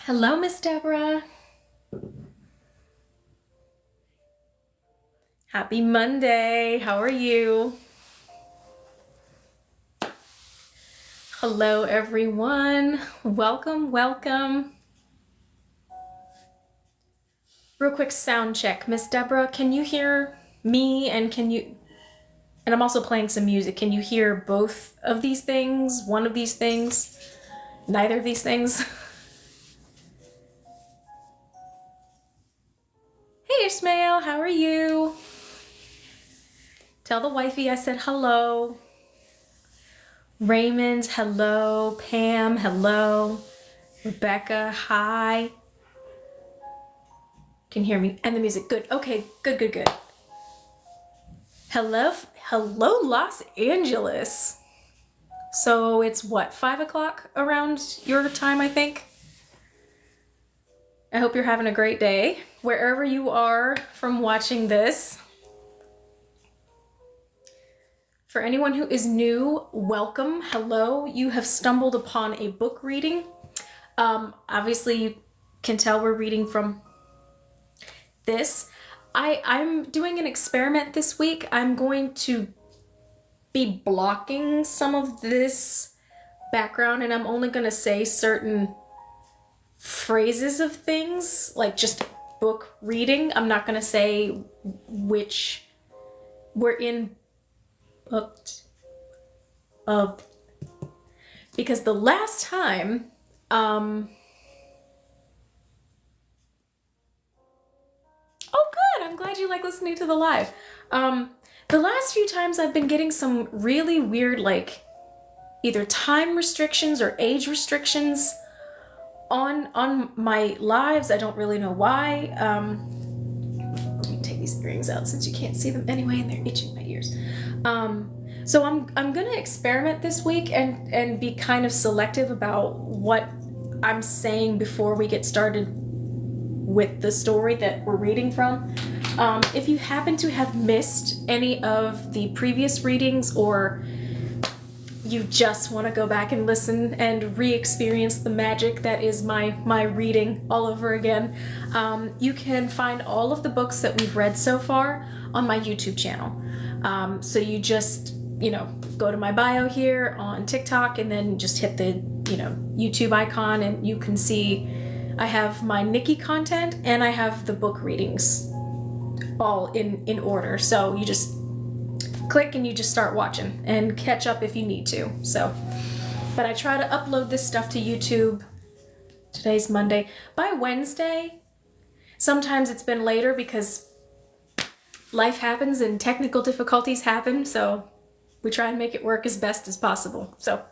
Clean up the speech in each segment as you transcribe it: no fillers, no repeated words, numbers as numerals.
Hello, Miss Deborah. Happy Monday. How are you? Hello, everyone. Welcome, welcome. Real quick sound check. Miss Deborah, can you hear me and I'm also playing some music. Can you hear both of these things? One of these things? Neither of these things? Hey, Ishmael, how are you? Tell the wifey I said hello. Raymond, hello. Pam, hello. Rebecca, hi. Can hear me and the music. Good. Okay, good. Hello, Los Angeles. So it's what, 5 o'clock around your time, I think? I hope you're having a great day wherever you are from watching this. For anyone who is new, welcome. Hello. You have stumbled upon a book reading. Obviously, you can tell we're reading from this. I'm doing an experiment this week. I'm going to be blocking some of this background and I'm only going to say certain phrases of things, like just book reading. I'm not going to say which we're in book because the last time oh good, I'm glad you like listening to the live. The last few times I've been getting some really weird, like either time restrictions or age restrictions on my lives. I don't really know why. Let me take these earrings out since you can't see them anyway and they're itching my ears. So I'm gonna experiment this week and be kind of selective about what I'm saying before we get started with the story that we're reading from. If you happen to have missed any of the previous readings or you just want to go back and listen and re-experience the magic that is my reading all over again, you can find all of the books that we've read so far on my YouTube channel. So you just, go to my bio here on TikTok and then just hit the, YouTube icon and you can see I have my Nikki content and I have the book readings all in order. So you just click and you just start watching and catch up if you need to. So, but I try to upload this stuff to YouTube. Today's Monday. By Wednesday, sometimes it's been later because life happens and technical difficulties happen. So we try and make it work as best as possible. So,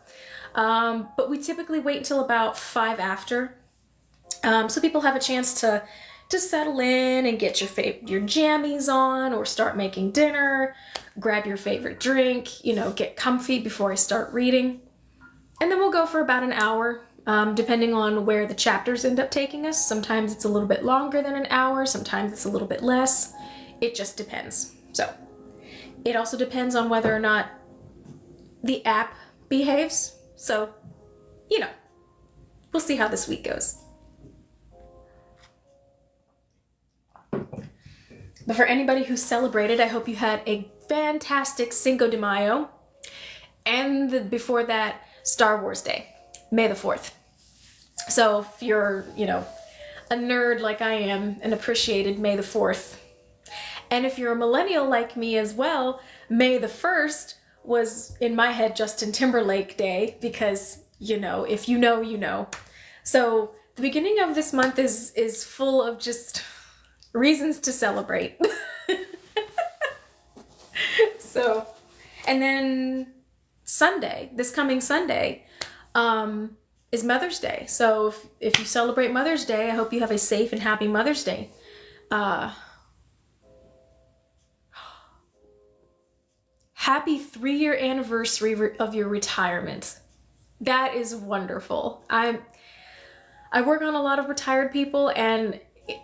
but we typically wait until about 5 after. So people have a chance to settle in and get your jammies on or start making dinner, grab your favorite drink, get comfy before I start reading. And then we'll go for about an hour, depending on where the chapters end up taking us. Sometimes it's a little bit longer than an hour, sometimes it's a little bit less. It just depends. So it also depends on whether or not the app behaves. So, we'll see how this week goes. But for anybody who celebrated, I hope you had a fantastic Cinco de Mayo. And before that, Star Wars Day, May the 4th. So if you're, a nerd like I am and appreciated May the 4th. And if you're a millennial like me as well, May the 1st was, in my head, Justin Timberlake Day because, if you know, you know. So the beginning of this month is full of just reasons to celebrate. So, and then Sunday, this coming Sunday, is Mother's Day. So if you celebrate Mother's Day, I hope you have a safe and happy Mother's Day. Happy 3-year anniversary of your retirement. That is wonderful. I work on a lot of retired people and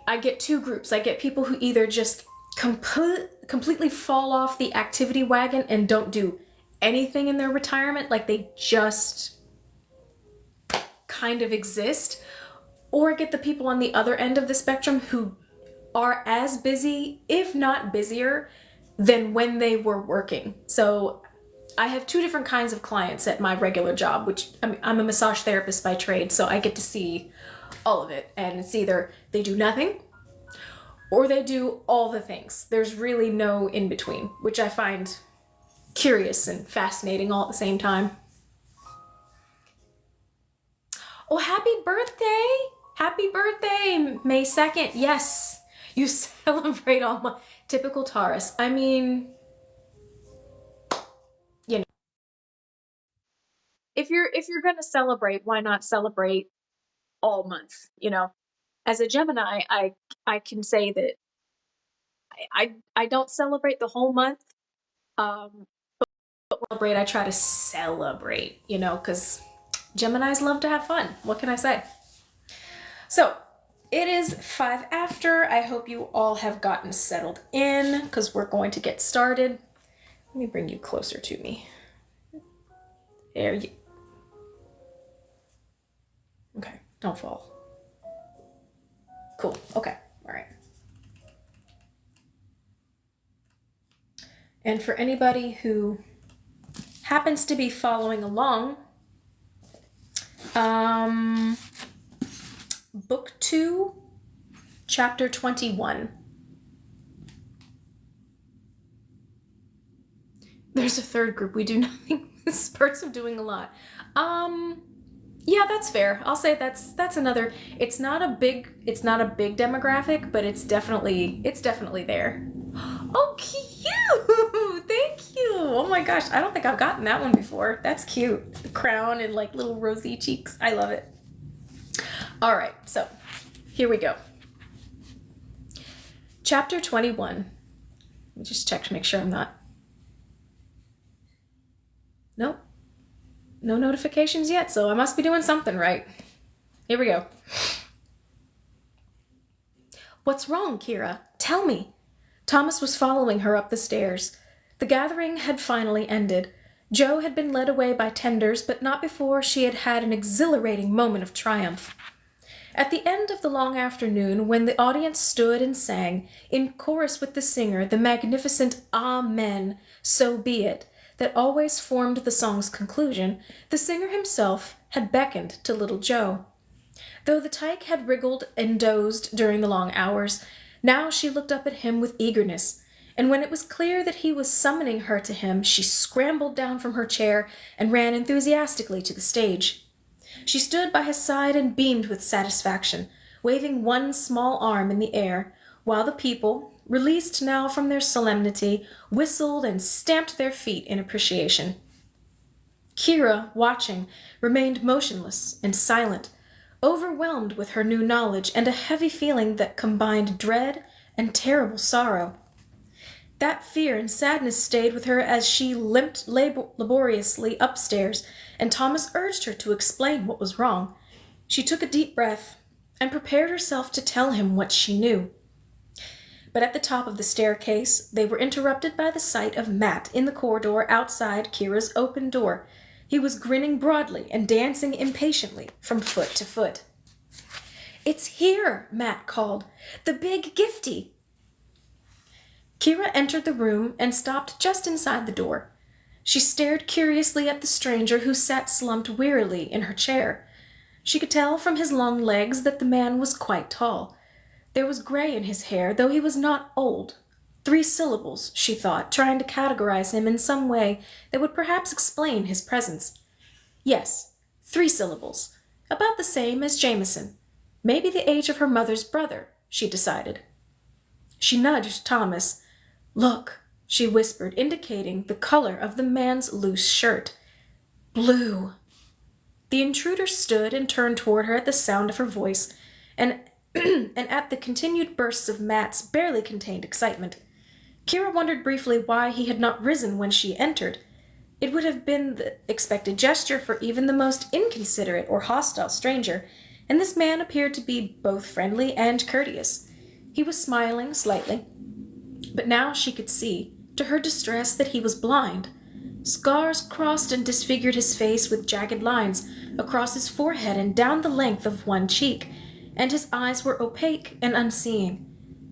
I get two groups. I get people who either just completely fall off the activity wagon and don't do anything in their retirement, like they just kind of exist, or I get the people on the other end of the spectrum who are as busy, if not busier, than when they were working. So I have two different kinds of clients at my regular job, which I'm a massage therapist by trade, so I get to see all of it. And it's either they do nothing or they do all the things. There's really no in between, which I find curious and fascinating all at the same time. Oh, happy birthday! Happy birthday, May 2nd. Yes, you celebrate all my typical Taurus. I mean, you know, if you're gonna celebrate, why not celebrate all month? You know, as a Gemini, I can say that I don't celebrate the whole month. But celebrate, I try to celebrate, you know, because Geminis love to have fun. What can I say? So it is 5 after. I hope you all have gotten settled in because we're going to get started. Let me bring you closer to me. There you. Okay, don't fall. Cool. Okay. All right. And for anybody who happens to be following along, Book 2, Chapter 21. There's a third group. We do nothing with spurts of doing a lot. Yeah, that's fair. I'll say that's another. It's not a big demographic, but it's definitely there. Oh, cute! Thank you. Oh my gosh, I don't think I've gotten that one before. That's cute. The crown and like little rosy cheeks. I love it. All right, so here we go. Chapter 21. Let me just check to make sure I'm not. Nope. No notifications yet, so I must be doing something right. Here we go. What's wrong, Kira? Tell me. Thomas was following her up the stairs. The gathering had finally ended. Jo had been led away by tenders, but not before she had had an exhilarating moment of triumph. At the end of the long afternoon, when the audience stood and sang, in chorus with the singer, the magnificent Amen, so be it, that always formed the song's conclusion, the singer himself had beckoned to little Jo. Though the tyke had wriggled and dozed during the long hours, now she looked up at him with eagerness, and when it was clear that he was summoning her to him, she scrambled down from her chair and ran enthusiastically to the stage. She stood by his side and beamed with satisfaction, waving one small arm in the air, while the people, released now from their solemnity, whistled and stamped their feet in appreciation. Kira, watching, remained motionless and silent, overwhelmed with her new knowledge and a heavy feeling that combined dread and terrible sorrow. That fear and sadness stayed with her as she limped laboriously upstairs, and Thomas urged her to explain what was wrong. She took a deep breath and prepared herself to tell him what she knew. But at the top of the staircase, they were interrupted by the sight of Matt in the corridor outside Kira's open door. He was grinning broadly and dancing impatiently from foot to foot. "It's here," Matt called. "The big gifty." Kira entered the room and stopped just inside the door. She stared curiously at the stranger who sat slumped wearily in her chair. She could tell from his long legs that the man was quite tall. There was gray in his hair, though he was not old. 3 syllables, she thought, trying to categorize him in some way that would perhaps explain his presence. Yes, 3 syllables, about the same as Jameson. Maybe the age of her mother's brother, she decided. She nudged Thomas. "Look," she whispered, indicating the color of the man's loose shirt. "Blue." The intruder stood and turned toward her at the sound of her voice, and at the continued bursts of Matt's barely contained excitement. Kira wondered briefly why he had not risen when she entered. It would have been the expected gesture for even the most inconsiderate or hostile stranger, and this man appeared to be both friendly and courteous. He was smiling slightly, but now she could see, to her distress, that he was blind. Scars crossed and disfigured his face with jagged lines across his forehead and down the length of one cheek, and his eyes were opaque and unseeing.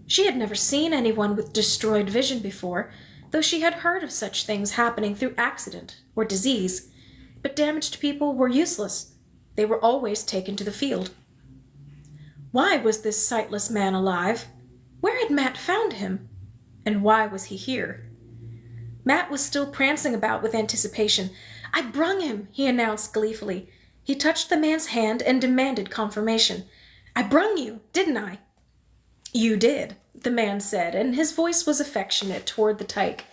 She had never seen anyone with destroyed vision before, though she had heard of such things happening through accident or disease. But damaged people were useless. They were always taken to the field. Why was this sightless man alive? Where had Matt found him? And why was he here? Matt was still prancing about with anticipation. "I brung him," he announced gleefully. He touched the man's hand and demanded confirmation. "I brung you, didn't I?" "You did," the man said, and his voice was affectionate toward the tyke.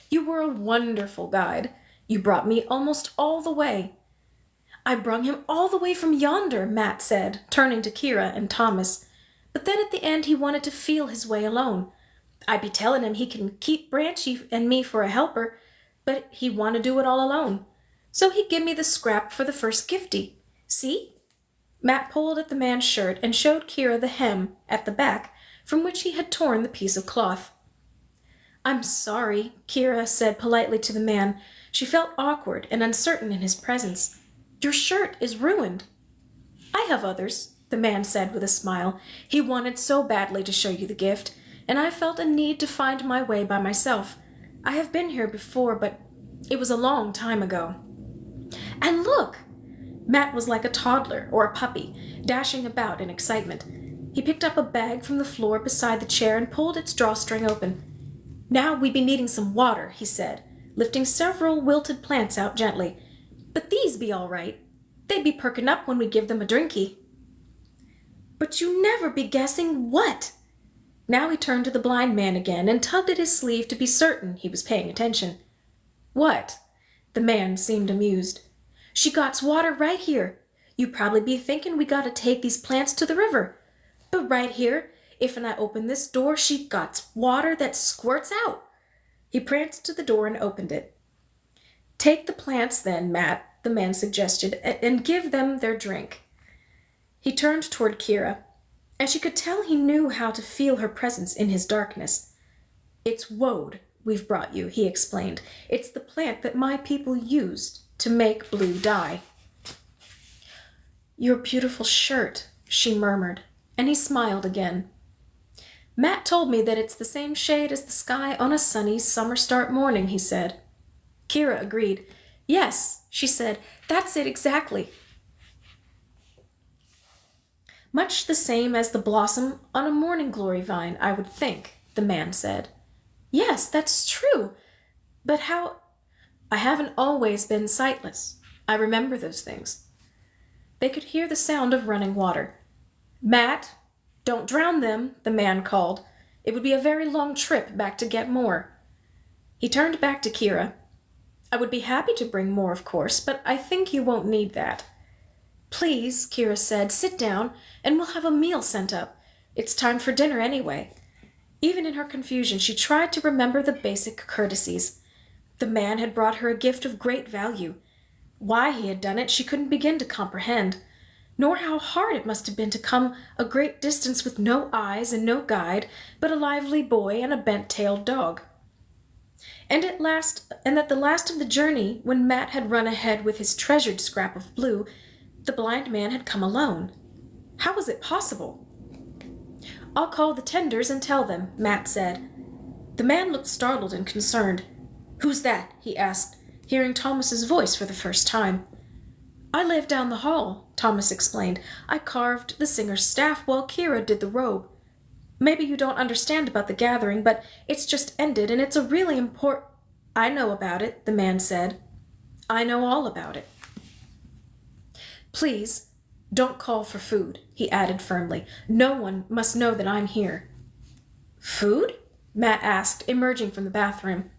"You were a wonderful guide. You brought me almost all the way." "I brung him all the way from yonder," Matt said, turning to Kira and Thomas. But then at the end he wanted to feel his way alone. "I be telling him he can keep Branchy and me for a helper, but he want to do it all alone. So he give me the scrap for the first gifty. See?" Matt pulled at the man's shirt and showed Kira the hem at the back from which he had torn the piece of cloth. "I'm sorry," Kira said politely to the man. She felt awkward and uncertain in his presence. "Your shirt is ruined." "I have others," the man said with a smile. "He wanted so badly to show you the gift, and I felt a need to find my way by myself. I have been here before, but it was a long time ago." "And look!" Matt was like a toddler or a puppy, dashing about in excitement. He picked up a bag from the floor beside the chair and pulled its drawstring open. "Now we be needing some water," he said, lifting several wilted plants out gently. "But these be all right. They be perking up when we give them a drinky." "But you never be guessing what?" Now he turned to the blind man again and tugged at his sleeve to be certain he was paying attention. "What?" The man seemed amused. "She got's water right here. You probably be thinking we gotta take these plants to the river. But right here, if I open this door, she got's water that squirts out." He pranced to the door and opened it. "Take the plants then, Matt," the man suggested, "and give them their drink." He turned toward Kira, and she could tell he knew how to feel her presence in his darkness. "It's woad we've brought you," he explained. "It's the plant that my people used to make blue dye." "Your beautiful shirt," she murmured, and he smiled again. "Matt told me that it's the same shade as the sky on a sunny summer start morning," he said. Kira agreed. "Yes," she said, "that's it exactly. Much the same as the blossom on a morning glory vine, I would think," the man said. "Yes, that's true. But how—" "I haven't always been sightless. I remember those things." They could hear the sound of running water. "Matt, don't drown them," the man called. "It would be a very long trip back to get more." He turned back to Kira. "I would be happy to bring more, of course, but I think you won't need that." "Please," Kira said, "sit down, and we'll have a meal sent up. It's time for dinner anyway." Even in her confusion, she tried to remember the basic courtesies. The man had brought her a gift of great value. Why he had done it she couldn't begin to comprehend, nor how hard it must have been to come a great distance with no eyes and no guide, but a lively boy and a bent-tailed dog. And at the last of the journey, when Matt had run ahead with his treasured scrap of blue, the blind man had come alone. How was it possible? "I'll call the tenders and tell them," Matt said. The man looked startled and concerned. "Who's that?" he asked, hearing Thomas's voice for the first time. "I live down the hall," Thomas explained. "I carved the singer's staff while Kira did the robe. Maybe you don't understand about the gathering, but it's just ended, and it's a really important—" "I know about it," the man said. "I know all about it." "Please, don't call for food," he added firmly. "No one must know that I'm here." "Food?" Matt asked, emerging from the bathroom.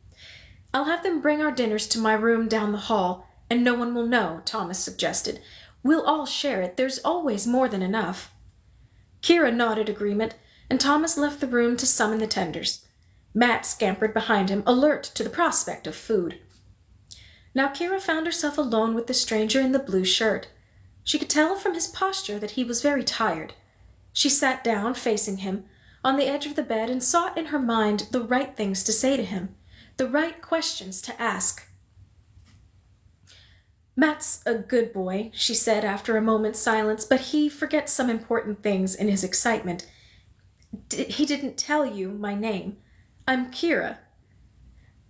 "I'll have them bring our dinners to my room down the hall, and no one will know," Thomas suggested. "We'll all share it. There's always more than enough." Kira nodded agreement, and Thomas left the room to summon the tenders. Matt scampered behind him, alert to the prospect of food. Now Kira found herself alone with the stranger in the blue shirt. She could tell from his posture that he was very tired. She sat down, facing him, on the edge of the bed, and sought in her mind the right things to say to him, the right questions to ask. Matt's a good boy, she said after a moment's silence, but he forgets some important things in his excitement. He didn't tell you my name. I'm Kira.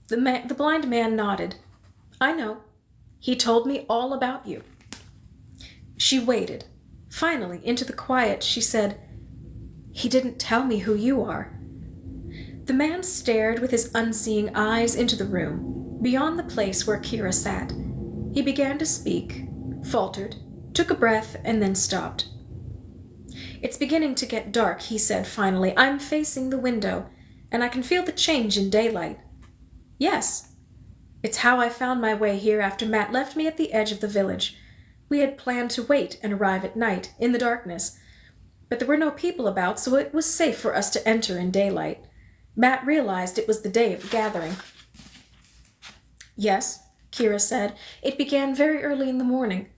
The blind man nodded. I know. He told me all about you. She waited. Finally, into the quiet, she said, He didn't tell me who you are. The man stared with his unseeing eyes into the room, beyond the place where Kira sat. He began to speak, faltered, took a breath, and then stopped. It's beginning to get dark, he said finally. I'm facing the window, and I can feel the change in daylight. Yes. It's how I found my way here after Matt left me at the edge of the village. We had planned to wait and arrive at night, in the darkness. But there were no people about, so it was safe for us to enter in daylight. Matt realized it was the day of the gathering. Yes, Kira said. It began very early in the morning.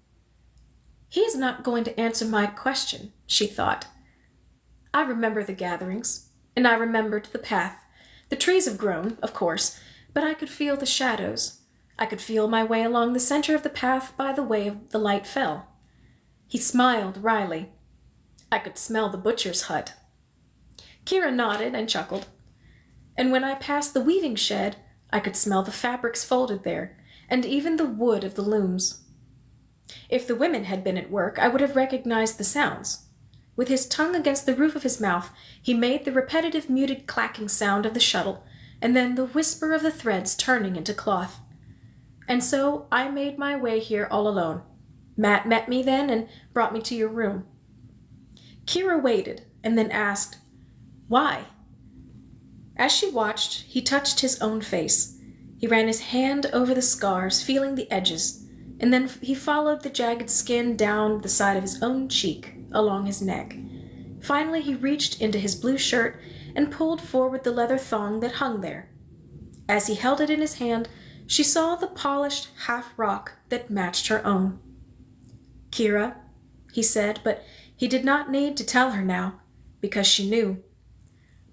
He is not going to answer my question, she thought. I remember the gatherings, and I remembered the path. The trees have grown, of course, but I could feel the shadows. I could feel my way along the center of the path by the way the light fell. He smiled wryly. I could smell the butcher's hut. Kira nodded and chuckled. And when I passed the weaving shed, I could smell the fabrics folded there, and even the wood of the looms. If the women had been at work, I would have recognized the sounds. With his tongue against the roof of his mouth, he made the repetitive muted clacking sound of the shuttle, and then the whisper of the threads turning into cloth. And so I made my way here all alone. Matt met me then and brought me to your room. Kira waited, and then asked, Why? As she watched, he touched his own face. He ran his hand over the scars, feeling the edges, and then he followed the jagged skin down the side of his own cheek, along his neck. Finally, he reached into his blue shirt and pulled forward the leather thong that hung there. As he held it in his hand, she saw the polished half-rock that matched her own. Kira, he said, but he did not need to tell her now, because she knew.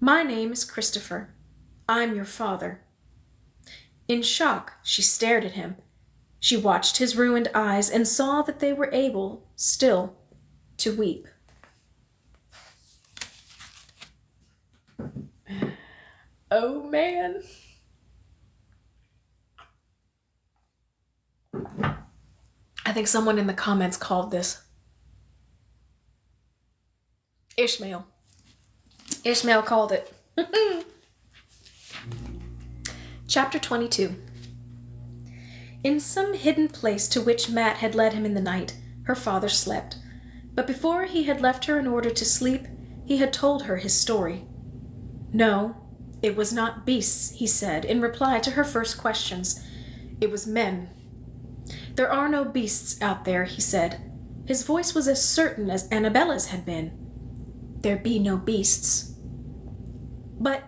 My name is Christopher. I'm your father. In shock, she stared at him. She watched his ruined eyes and saw that they were able, still, to weep. Oh, man. I think someone in the comments called this Ishmael. Ishmael called it. Chapter 22. In some hidden place to which Matt had led him in the night, her father slept. But before he had left her in order to sleep, he had told her his story. No, it was not beasts, he said, in reply to her first questions. It was men. There are no beasts out there, he said. His voice was as certain as Annabella's had been. There be no beasts. But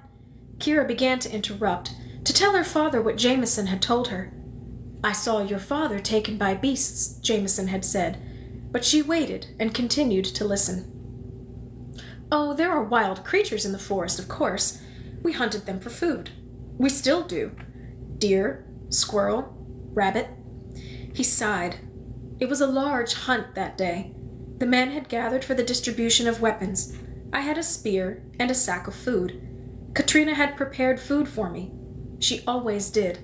Kira began to interrupt, to tell her father what Jameson had told her. I saw your father taken by beasts, Jameson had said, but she waited and continued to listen. Oh, there are wild creatures in the forest, of course. We hunted them for food. We still do. Deer, squirrel, rabbit. He sighed. It was a large hunt that day. The men had gathered for the distribution of weapons. I had a spear and a sack of food. Katrina had prepared food for me. She always did.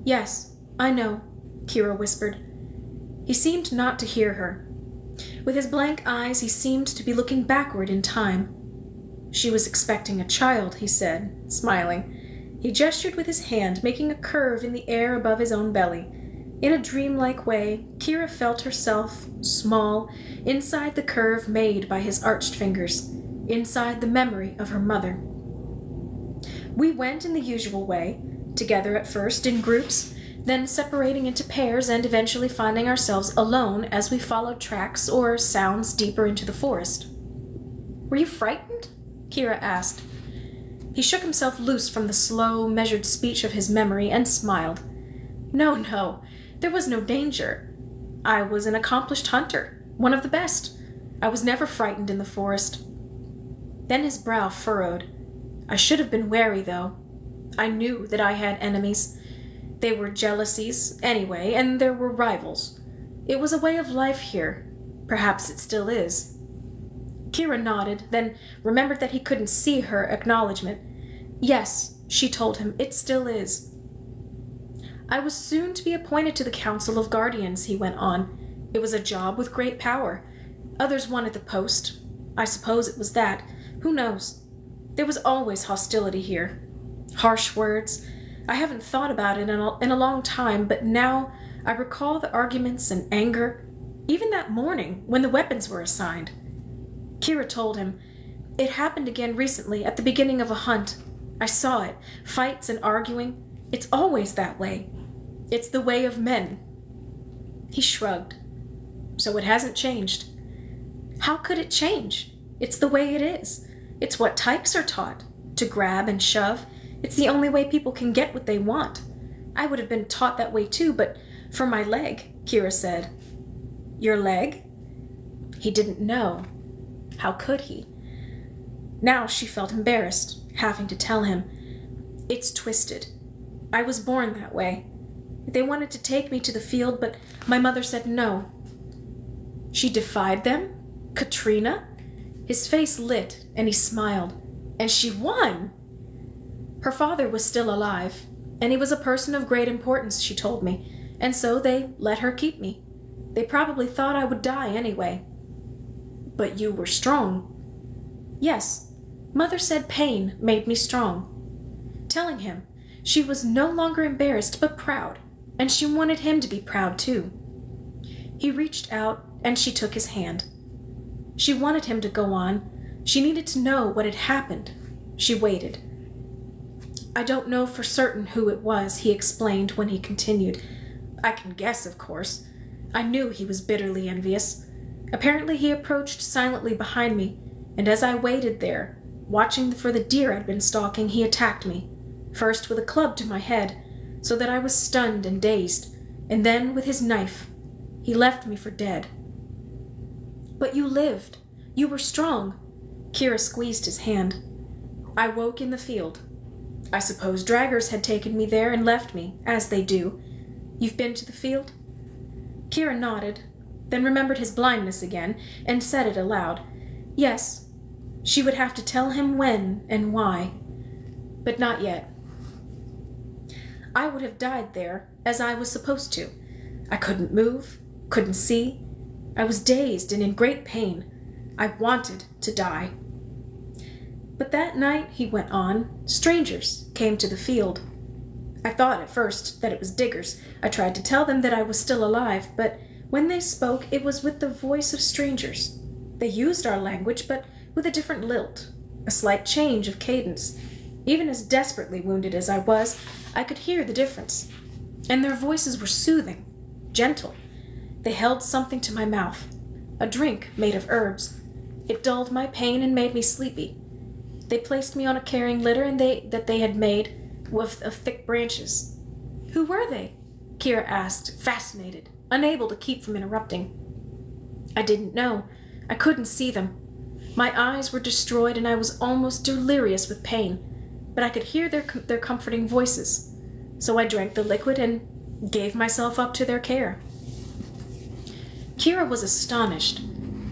Yes, I know, Kira whispered. He seemed not to hear her. With his blank eyes, he seemed to be looking backward in time. She was expecting a child, he said, smiling. He gestured with his hand, making a curve in the air above his own belly. In a dreamlike way, Kira felt herself, small, inside the curve made by his arched fingers, inside the memory of her mother. We went in the usual way, together at first in groups, then separating into pairs and eventually finding ourselves alone as we followed tracks or sounds deeper into the forest. Were you frightened? Kira asked. He shook himself loose from the slow, measured speech of his memory and smiled. No, there was no danger. I was an accomplished hunter, one of the best. I was never frightened in the forest. Then his brow furrowed. I should have been wary, though. I knew that I had enemies. They were jealousies, anyway, and there were rivals. It was a way of life here. Perhaps it still is. Kira nodded, then remembered that he couldn't see her acknowledgement. Yes, she told him, it still is. I was soon to be appointed to the Council of Guardians, he went on. It was a job with great power. Others wanted the post. I suppose it was that. Who knows? There was always hostility here. Harsh words. I haven't thought about it in a long time, but now I recall the arguments and anger, even that morning when the weapons were assigned. Kira told him, it happened again recently at the beginning of a hunt. I saw it. Fights and arguing. It's always that way. It's the way of men. He shrugged. So it hasn't changed. How could it change? It's the way it is. It's what types are taught, to grab and shove. It's the only way people can get what they want. I would have been taught that way too, but for my leg, Kira said. Your leg? He didn't know. How could he? Now she felt embarrassed, having to tell him. It's twisted. I was born that way. They wanted to take me to the field, but my mother said no. She defied them? Katrina? His face lit, and he smiled. And she won! Her father was still alive, and he was a person of great importance, she told me, and so they let her keep me. They probably thought I would die anyway. But you were strong. Yes, Mother said pain made me strong. Telling him she was no longer embarrassed but proud, and she wanted him to be proud too. He reached out, and she took his hand. She wanted him to go on. She needed to know what had happened. She waited. I don't know for certain who it was, he explained when he continued. I can guess, of course. I knew he was bitterly envious. Apparently he approached silently behind me, and as I waited there, watching for the deer I'd been stalking, he attacked me, first with a club to my head, so that I was stunned and dazed, and then with his knife. He left me for dead. But you lived. You were strong. Kira squeezed his hand. I woke in the field. I suppose draggers had taken me there and left me, as they do. You've been to the field? Kira nodded, then remembered his blindness again, and said it aloud. Yes. She would have to tell him when and why. But not yet. I would have died there, as I was supposed to. I couldn't move, couldn't see. I was dazed and in great pain. I wanted to die. But that night, he went on, strangers came to the field. I thought at first that it was diggers. I tried to tell them that I was still alive, but when they spoke, it was with the voice of strangers. They used our language, but with a different lilt, a slight change of cadence. Even as desperately wounded as I was, I could hear the difference. And their voices were soothing, gentle. They held something to my mouth, a drink made of herbs. It dulled my pain and made me sleepy. They placed me on a carrying litter that they had made of thick branches. Who were they? Kira asked, fascinated, unable to keep from interrupting. I didn't know. I couldn't see them. My eyes were destroyed and I was almost delirious with pain, but I could hear their comforting voices. So I drank the liquid and gave myself up to their care. Kira was astonished.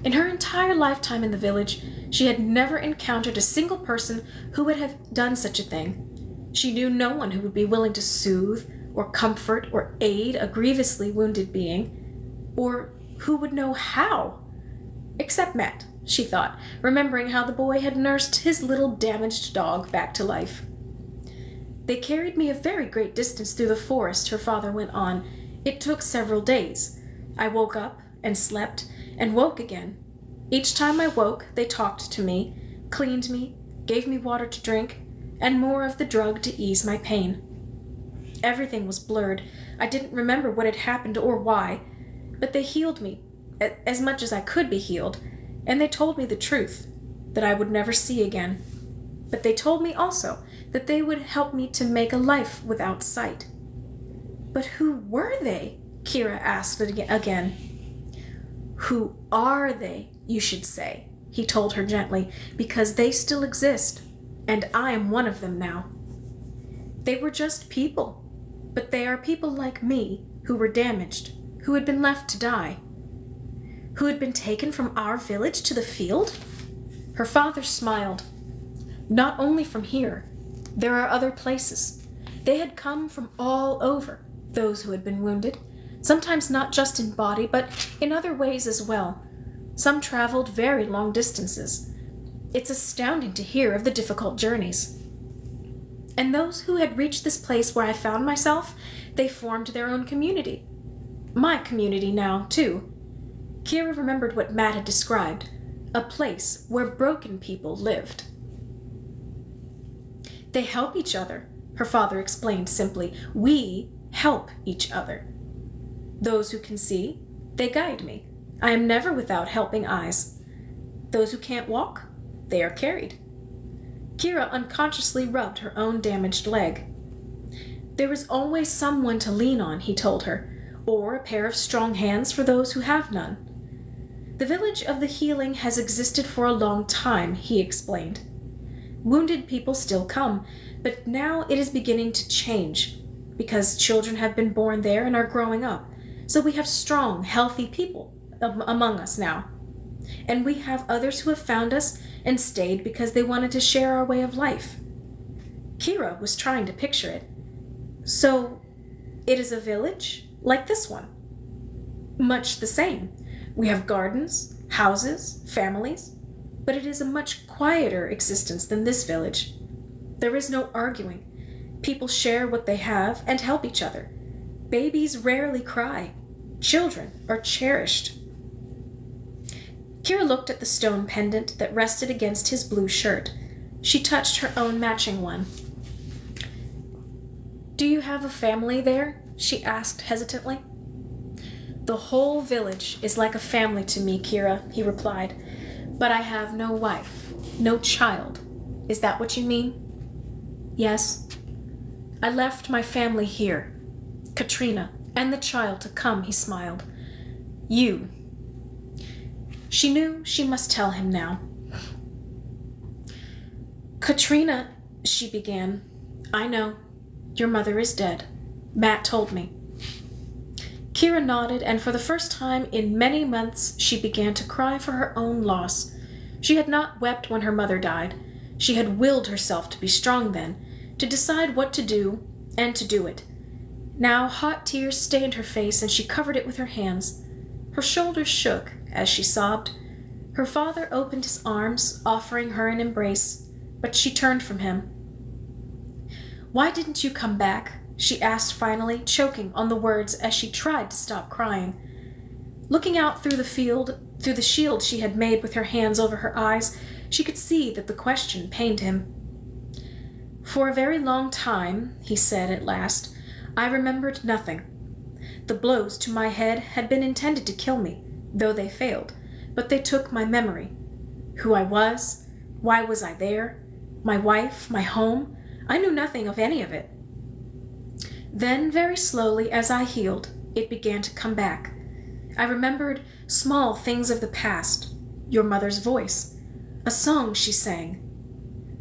In her entire lifetime in the village, she had never encountered a single person who would have done such a thing. She knew no one who would be willing to soothe or comfort or aid a grievously wounded being, or who would know how. Except Matt, she thought, remembering how the boy had nursed his little damaged dog back to life. They carried me a very great distance through the forest, her father went on. It took several days. I woke up and slept and woke again. Each time I woke, they talked to me, cleaned me, gave me water to drink, and more of the drug to ease my pain. Everything was blurred. I didn't remember what had happened or why, but they healed me as much as I could be healed, and they told me the truth, that I would never see again. But they told me also that they would help me to make a life without sight. But who were they? Kira asked again. Who are they, you should say, he told her gently, because they still exist, and I am one of them now. They were just people. But they are people like me who were damaged, who had been left to die, who had been taken from our village to the field?" Her father smiled. "Not only from here. There are other places. They had come from all over, those who had been wounded, sometimes not just in body, but in other ways as well. Some traveled very long distances. It's astounding to hear of the difficult journeys. And those who had reached this place where I found myself, they formed their own community. My community now, too." Kira remembered what Matt had described, a place where broken people lived. "They help each other," her father explained simply. "We help each other. Those who can see, they guide me. I am never without helping eyes. Those who can't walk, they are carried." Kira unconsciously rubbed her own damaged leg. "There is always someone to lean on," he told her, "or a pair of strong hands for those who have none. The village of the healing has existed for a long time," he explained. "Wounded people still come, but now it is beginning to change, because children have been born there and are growing up. So we have strong, healthy people among us now. And we have others who have found us and stayed because they wanted to share our way of life." Kira was trying to picture it. "So, it is a village like this one?" "Much the same. We have gardens, houses, families, but it is a much quieter existence than this village. There is no arguing. People share what they have and help each other. Babies rarely cry. Children are cherished." Kira looked at the stone pendant that rested against his blue shirt. She touched her own matching one. "Do you have a family there?" she asked hesitantly. "The whole village is like a family to me, Kira," he replied. "But I have no wife, no child. Is that what you mean?" "Yes. I left my family here. Katrina and the child to come," he smiled. "You." She knew she must tell him now. "Katrina," she began. "I know. Your mother is dead. Matt told me." Kira nodded, and for the first time in many months she began to cry for her own loss. She had not wept when her mother died. She had willed herself to be strong then, to decide what to do, and to do it. Now hot tears stained her face, and she covered it with her hands. Her shoulders shook as she sobbed. Her father opened his arms, offering her an embrace, but she turned from him. "Why didn't you come back?" she asked finally, choking on the words as she tried to stop crying. Looking out through the shield she had made with her hands over her eyes, she could see that the question pained him. "For a very long time," he said at last, "I remembered nothing. The blows to my head had been intended to kill me, though they failed, but they took my memory. Who I was, why was I there, my wife, my home, I knew nothing of any of it. Then, very slowly, as I healed, it began to come back. I remembered small things of the past, your mother's voice, a song she sang.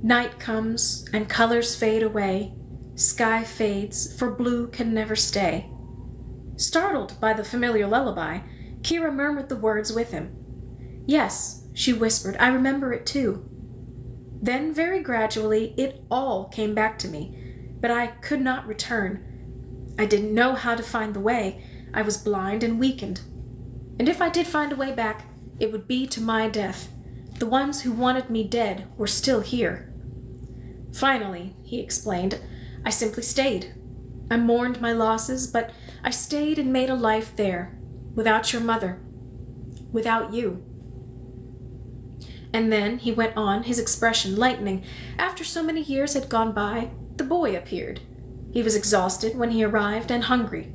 Night comes, and colors fade away, sky fades, for blue can never stay." Startled by the familiar lullaby, Kira murmured the words with him. "Yes," she whispered, "I remember it too." Then, very gradually, it all came back to me, but I could not return. I didn't know how to find the way. I was blind and weakened. And if I did find a way back, it would be to my death. The ones who wanted me dead were still here. Finally, he explained, I simply stayed. I mourned my losses, but I stayed and made a life there, without your mother, without you. And then, he went on, his expression lightening. After so many years had gone by, the boy appeared. He was exhausted when he arrived and hungry.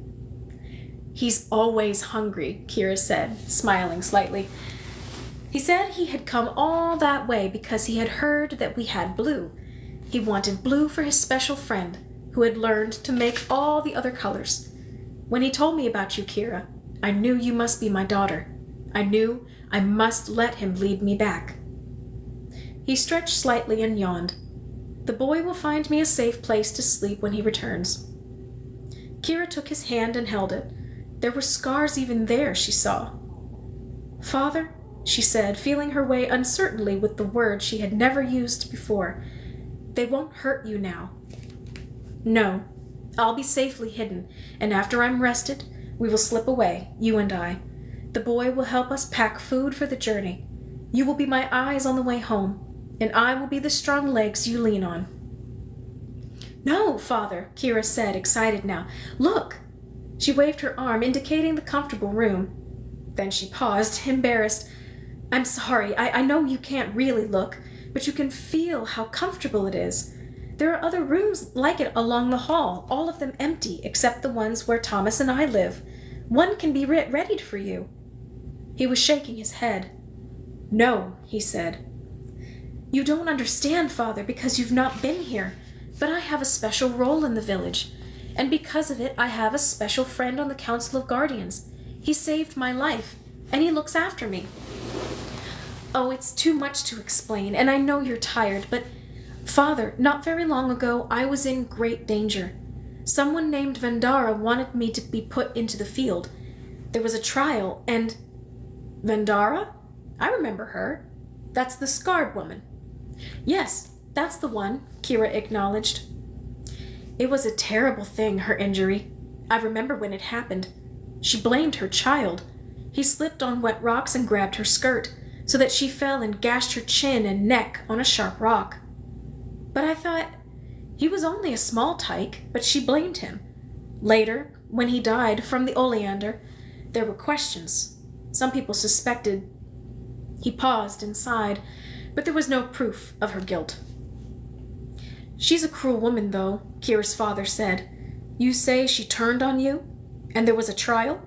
He's always hungry, Kira said, smiling slightly. He said he had come all that way because he had heard that we had blue. He wanted blue for his special friend, who had learned to make all the other colors. When he told me about you, Kira, I knew you must be my daughter. I knew I must let him lead me back. He stretched slightly and yawned. The boy will find me a safe place to sleep when he returns. Kira took his hand and held it. There were scars even there, she saw. "Father," she said, feeling her way uncertainly with the word she had never used before, "they won't hurt you now." "No. I'll be safely hidden, and after I'm rested, we will slip away, you and I. The boy will help us pack food for the journey. You will be my eyes on the way home, and I will be the strong legs you lean on." "No, Father," Kira said, excited now. "Look!" She waved her arm, indicating the comfortable room. Then she paused, embarrassed. "I'm sorry. I know you can't really look, but you can feel how comfortable it is. There are other rooms like it along the hall, all of them empty, except the ones where Thomas and I live. One can be readied for you." He was shaking his head. "No," he said. "You don't understand, Father, because you've not been here. But I have a special role in the village, and because of it, I have a special friend on the Council of Guardians. He saved my life, and he looks after me." "Oh, it's too much to explain, and I know you're tired, but Father, not very long ago, I was in great danger. Someone named Vendara wanted me to be put into the field. There was a trial, and—" "Vendara? I remember her. That's the scarred woman." "Yes, that's the one," Kira acknowledged. "It was a terrible thing, her injury. I remember when it happened. She blamed her child. He slipped on wet rocks and grabbed her skirt, so that she fell and gashed her chin and neck on a sharp rock. But I thought, he was only a small tyke, but she blamed him. Later, when he died from the oleander, there were questions. Some people suspected—" He paused and sighed, but there was no proof of her guilt. "She's a cruel woman, though," Kira's father said. "You say she turned on you? And there was a trial?"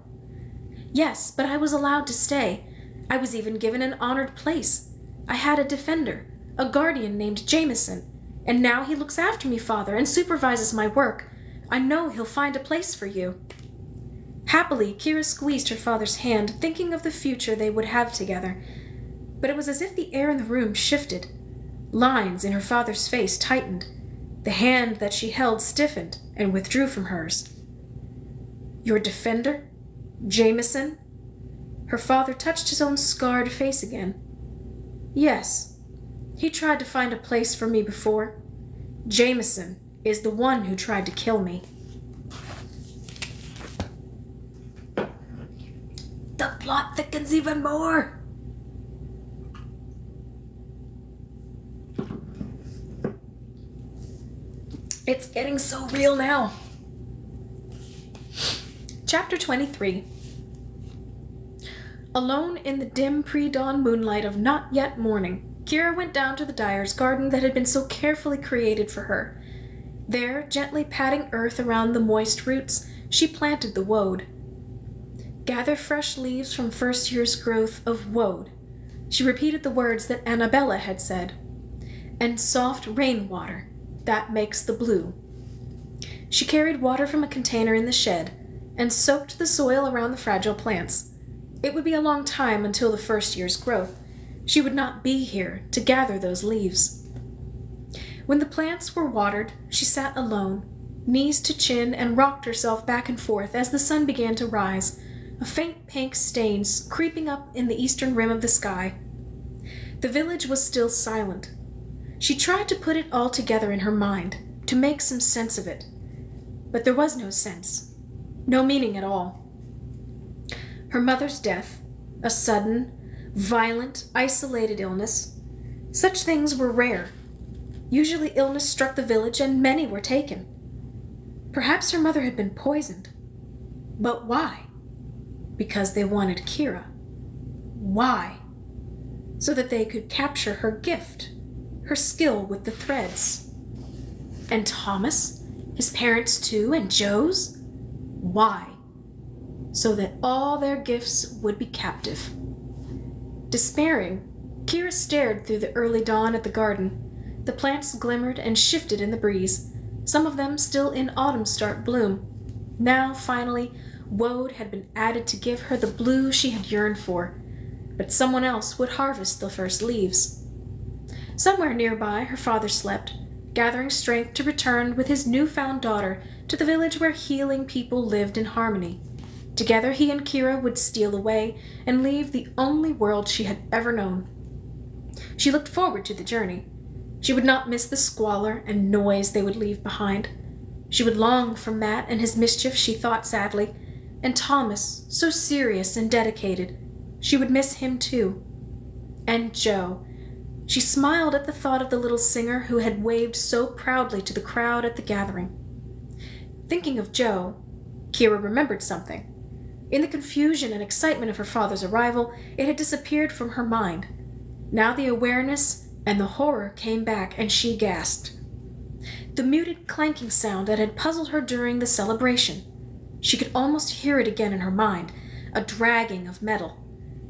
"Yes, but I was allowed to stay. I was even given an honored place. I had a defender, a guardian named Jameson, and now he looks after me, Father, and supervises my work. I know he'll find a place for you." Happily, Kira squeezed her father's hand, thinking of the future they would have together. But it was as if the air in the room shifted. Lines in her father's face tightened. The hand that she held stiffened and withdrew from hers. "Your defender? Jameson?" Her father touched his own scarred face again. "Yes. He tried to find a place for me before. Jameson is the one who tried to kill me." The plot thickens even more. It's getting so real now. Chapter 23. Alone in the dim pre-dawn moonlight of not yet morning, Kira went down to the dyer's garden that had been so carefully created for her. There, gently patting earth around the moist roots, she planted the woad. "Gather fresh leaves from first year's growth of woad." She repeated the words that Annabella had said. "And soft rainwater, that makes the blue." She carried water from a container in the shed and soaked the soil around the fragile plants. It would be a long time until the first year's growth. She would not be here to gather those leaves. When the plants were watered, she sat alone, knees to chin, and rocked herself back and forth as the sun began to rise, a faint pink stain creeping up in the eastern rim of the sky. The village was still silent. She tried to put it all together in her mind, to make some sense of it. But there was no sense, no meaning at all. Her mother's death, a sudden, violent, isolated illness. Such things were rare. Usually illness struck the village and many were taken. Perhaps her mother had been poisoned. But why? Because they wanted Kira. Why? So that they could capture her gift, her skill with the threads. And Thomas? His parents too, and Joe's? Why? So that all their gifts would be captive. Despairing, Kira stared through the early dawn at the garden. The plants glimmered and shifted in the breeze, some of them still in autumn-start bloom. Now, finally, woad had been added to give her the blue she had yearned for, but someone else would harvest the first leaves. Somewhere nearby, her father slept. gathering strength to return with his newfound daughter to the village where healing people lived in harmony. Together he and Kira would steal away and leave the only world she had ever known. She looked forward to the journey. She would not miss the squalor and noise they would leave behind. She would long for Matt and his mischief, she thought sadly, and Thomas, so serious and dedicated. She would miss him too. And Joe. She smiled at the thought of the little singer who had waved so proudly to the crowd at the gathering. Thinking of Joe, Kira remembered something. In the confusion and excitement of her father's arrival, it had disappeared from her mind. Now the awareness and the horror came back, and she gasped. The muted clanking sound that had puzzled her during the celebration. She could almost hear it again in her mind, a dragging of metal.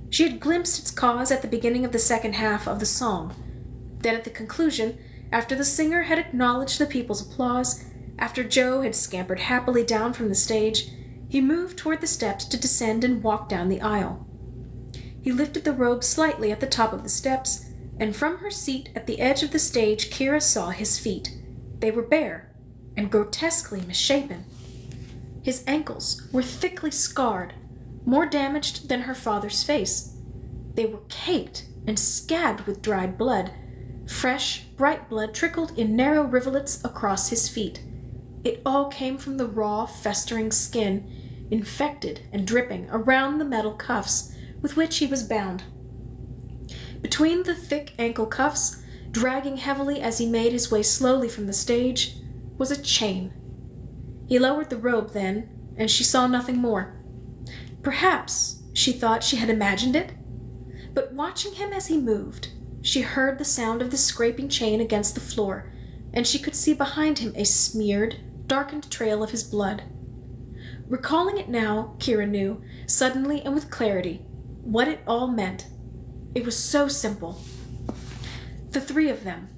She had glimpsed its cause at the beginning of the second half of the song. Then at the conclusion, after the singer had acknowledged the people's applause, after Joe had scampered happily down from the stage, he moved toward the steps to descend and walk down the aisle. He lifted the robe slightly at the top of the steps, and from her seat at the edge of the stage Kira saw his feet. They were bare and grotesquely misshapen. His ankles were thickly scarred, more damaged than her father's face. They were caked and scabbed with dried blood. Fresh, bright blood trickled in narrow rivulets across his feet. It all came from the raw, festering skin, infected and dripping around the metal cuffs with which he was bound. Between the thick ankle cuffs, dragging heavily as he made his way slowly from the stage, was a chain. He lowered the robe then, and she saw nothing more. Perhaps, she thought, she had imagined it. But watching him as he moved, she heard the sound of the scraping chain against the floor, and she could see behind him a smeared, darkened trail of his blood. Recalling it now, Kira knew, suddenly and with clarity, what it all meant. It was so simple. The three of them,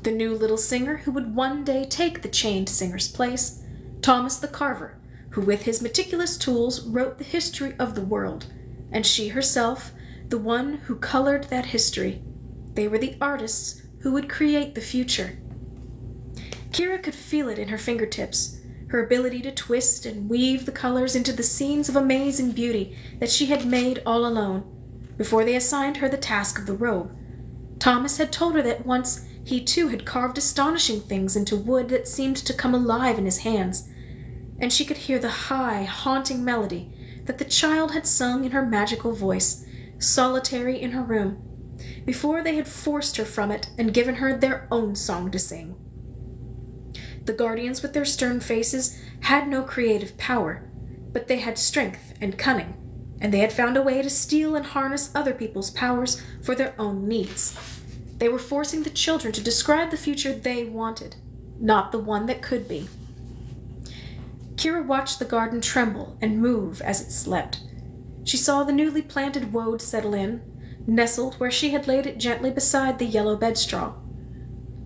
the new little singer who would one day take the chained singer's place, Thomas the carver, who with his meticulous tools wrote the history of the world, and she herself, the one who colored that history. They were the artists who would create the future. Kira could feel it in her fingertips, her ability to twist and weave the colors into the scenes of amazing beauty that she had made all alone, before they assigned her the task of the robe. Thomas had told her that once he too had carved astonishing things into wood that seemed to come alive in his hands, and she could hear the high, haunting melody that the child had sung in her magical voice, solitary in her room, before they had forced her from it and given her their own song to sing. The guardians with their stern faces had no creative power, but they had strength and cunning, and they had found a way to steal and harness other people's powers for their own needs. They were forcing the children to describe the future they wanted, not the one that could be. Kira watched the garden tremble and move as it slept. She saw the newly planted woad settle in, nestled where she had laid it gently beside the yellow bedstraw.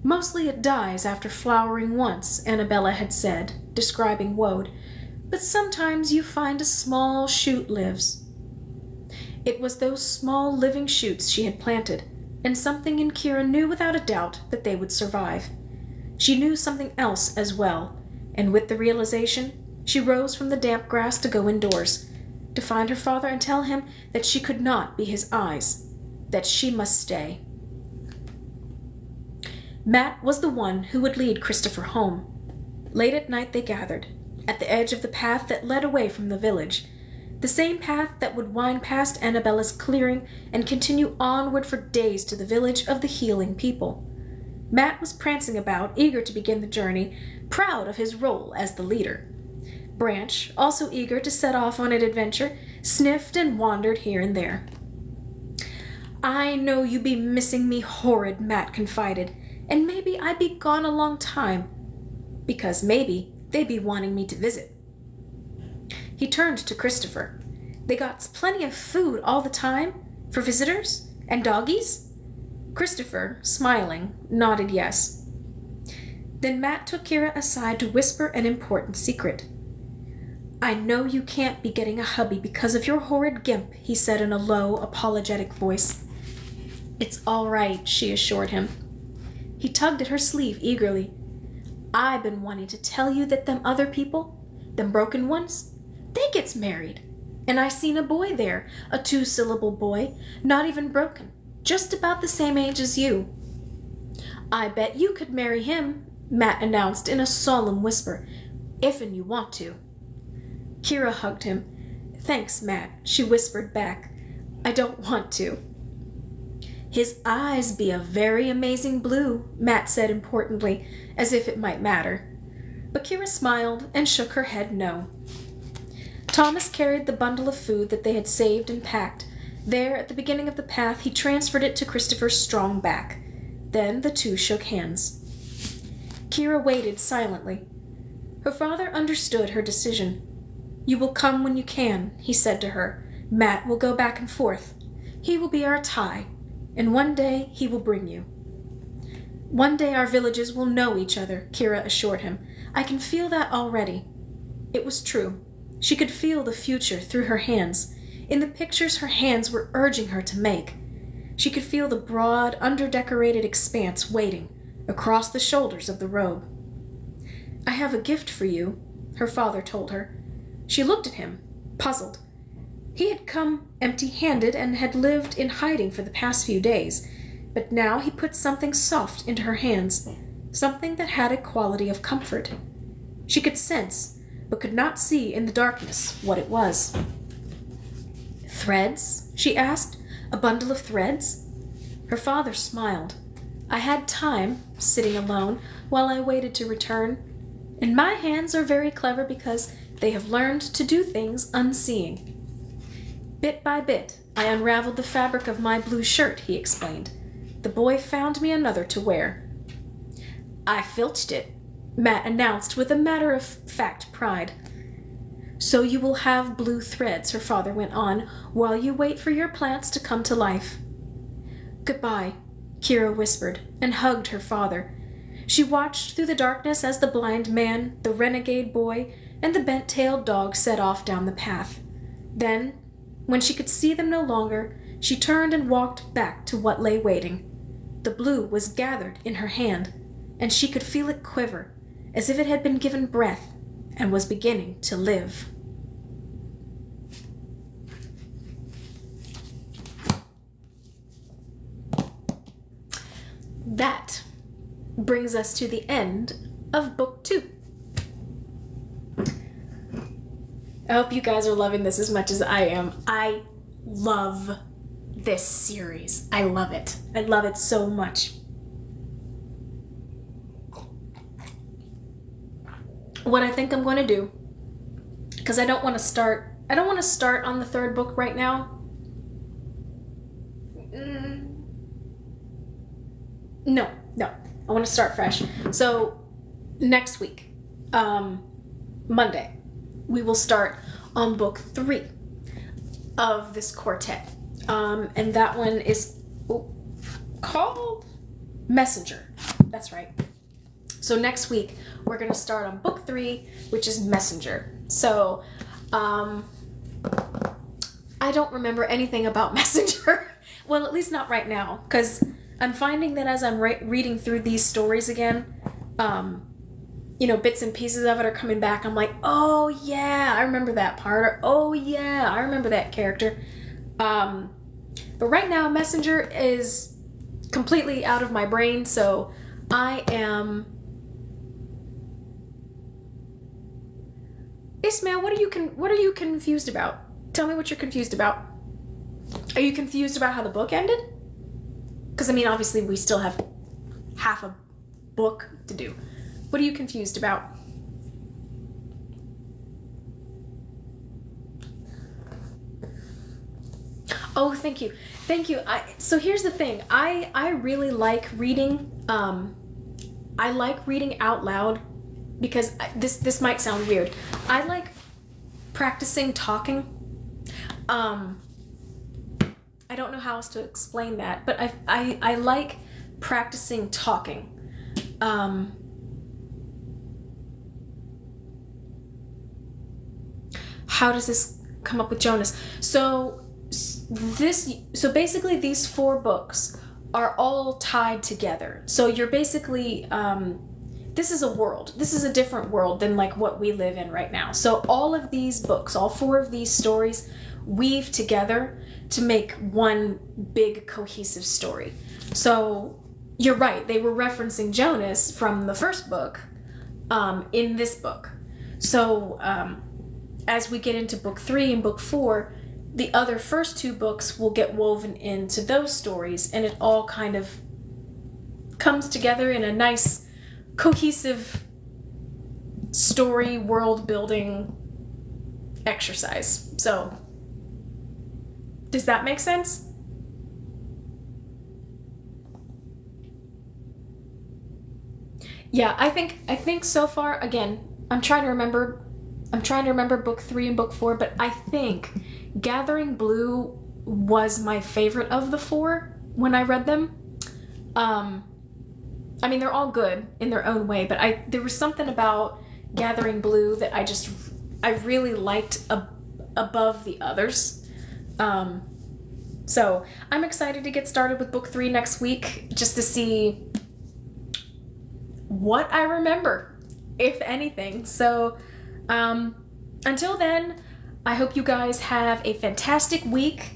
Mostly it dies after flowering once, Annabella had said, describing woad, but sometimes you find a small shoot lives. It was those small living shoots she had planted, and something in Kira knew without a doubt that they would survive. She knew something else as well, and with the realization, she rose from the damp grass to go indoors, to find her father and tell him that she could not be his eyes, that she must stay. Matt was the one who would lead Christopher home. Late at night they gathered, at the edge of the path that led away from the village, the same path that would wind past Annabella's clearing and continue onward for days to the village of the healing people. Matt was prancing about, eager to begin the journey, proud of his role as the leader. Branch, also eager to set off on an adventure, sniffed and wandered here and there. "I know you be missing me horrid," Matt confided, "and maybe I be gone a long time, because maybe they be wanting me to visit." He turned to Christopher. "They got plenty of food all the time? For visitors? And doggies?" Christopher, smiling, nodded yes. Then Matt took Kira aside to whisper an important secret. "I know you can't be getting a hubby because of your horrid gimp," he said in a low, apologetic voice. "It's all right," she assured him. He tugged at her sleeve eagerly. I been wanting to tell you that them other people, them broken ones, they gets married. And I seen a boy there, a 2-syllable boy, not even broken, just about the same age as you. I bet you could marry him, Matt announced in a solemn whisper, if'n you want to. Kira hugged him. Thanks, Matt, she whispered back. I don't want to. His eyes be a very amazing blue, Matt said importantly, as if it might matter. But Kira smiled and shook her head no. Thomas carried the bundle of food that they had saved and packed. There, at the beginning of the path, he transferred it to Christopher's strong back. Then the two shook hands. Kira waited silently. Her father understood her decision. You will come when you can, he said to her. Matt will go back and forth. He will be our tie, and one day he will bring you. One day our villages will know each other, Kira assured him. I can feel that already. It was true. She could feel the future through her hands, in the pictures her hands were urging her to make. She could feel the broad, underdecorated expanse waiting across the shoulders of the robe. I have a gift for you, her father told her. She looked at him, puzzled. He had come empty-handed and had lived in hiding for the past few days, but now he put something soft into her hands, something that had a quality of comfort. She could sense, but could not see in the darkness what it was. Threads? She asked. A bundle of threads? Her father smiled. I had time, sitting alone, while I waited to return. And my hands are very clever because they have learned to do things unseeing. Bit by bit, I unraveled the fabric of my blue shirt, he explained. The boy found me another to wear. I filched it, Matt announced with a matter-of-fact pride. So you will have blue threads, her father went on, while you wait for your plants to come to life. Goodbye, Kira whispered, and hugged her father. She watched through the darkness as the blind man, the renegade boy, and the bent-tailed dog set off down the path. Then, when she could see them no longer, she turned and walked back to what lay waiting. The blue was gathered in her hand, and she could feel it quiver, as if it had been given breath and was beginning to live. That brings us to the end of Book 2. I hope you guys are loving this as much as I am. I love this series. I love it. I love it so much. What I think I'm going to do, because I don't want to start on the third book right now. No. I want to start fresh. So next week, Monday, we will start on book 3 of this quartet. And that one is called Messenger. That's right. So next week, we're going to start on book 3, which is Messenger. So, I don't remember anything about Messenger. Well, at least not right now, because I'm finding that as I'm reading through these stories again, bits and pieces of it are coming back. I'm like, oh yeah, I remember that part, or oh yeah, I remember that character. But right now, Messenger is completely out of my brain, so I am... Ismail, what are you confused about? Tell me what you're confused about. Are you confused about how the book ended? Because, obviously we still have half a book to do. What are you confused about? Oh, thank you. So here's the thing. I really like reading. I like reading out loud because this might sound weird. I like practicing talking. I don't know how else to explain that, but I like practicing talking. How does this come up with Jonas? So basically these 4 books are all tied together. So you're basically this is a world. This is a different world than like what we live in right now. So all of these books, all 4 of these stories weave together to make one big cohesive story. So you're right, they were referencing Jonas from the first book in this book. So as we get into book 3 and book 4, the other first 2 books will get woven into those stories, and it all kind of comes together in a nice cohesive story world building exercise. So does that make sense? Yeah, I think so far, again, I'm trying to remember book 3 and book 4, but I think Gathering Blue was my favorite of the 4 when I read them. I mean, they're all good in their own way, but there was something about Gathering Blue that I really liked above the others. So I'm excited to get started with book 3 next week, just to see what I remember, if anything. So until then, I hope you guys have a fantastic week.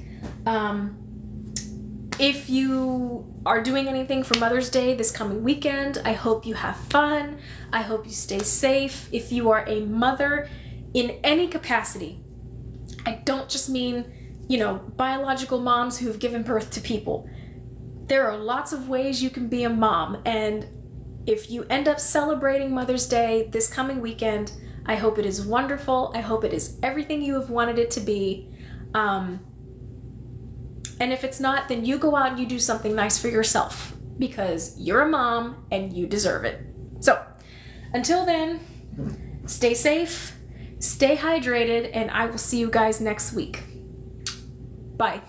If you are doing anything for Mother's Day this coming weekend, I hope you have fun. I hope you stay safe. If you are a mother in any capacity, I don't just mean, biological moms who've given birth to people. There are lots of ways you can be a mom, and if you end up celebrating Mother's Day this coming weekend, I hope it is wonderful. I hope it is everything you have wanted it to be. And if it's not, then you go out and you do something nice for yourself, because you're a mom and you deserve it. So until then, stay safe, stay hydrated, and I will see you guys next week. Bye.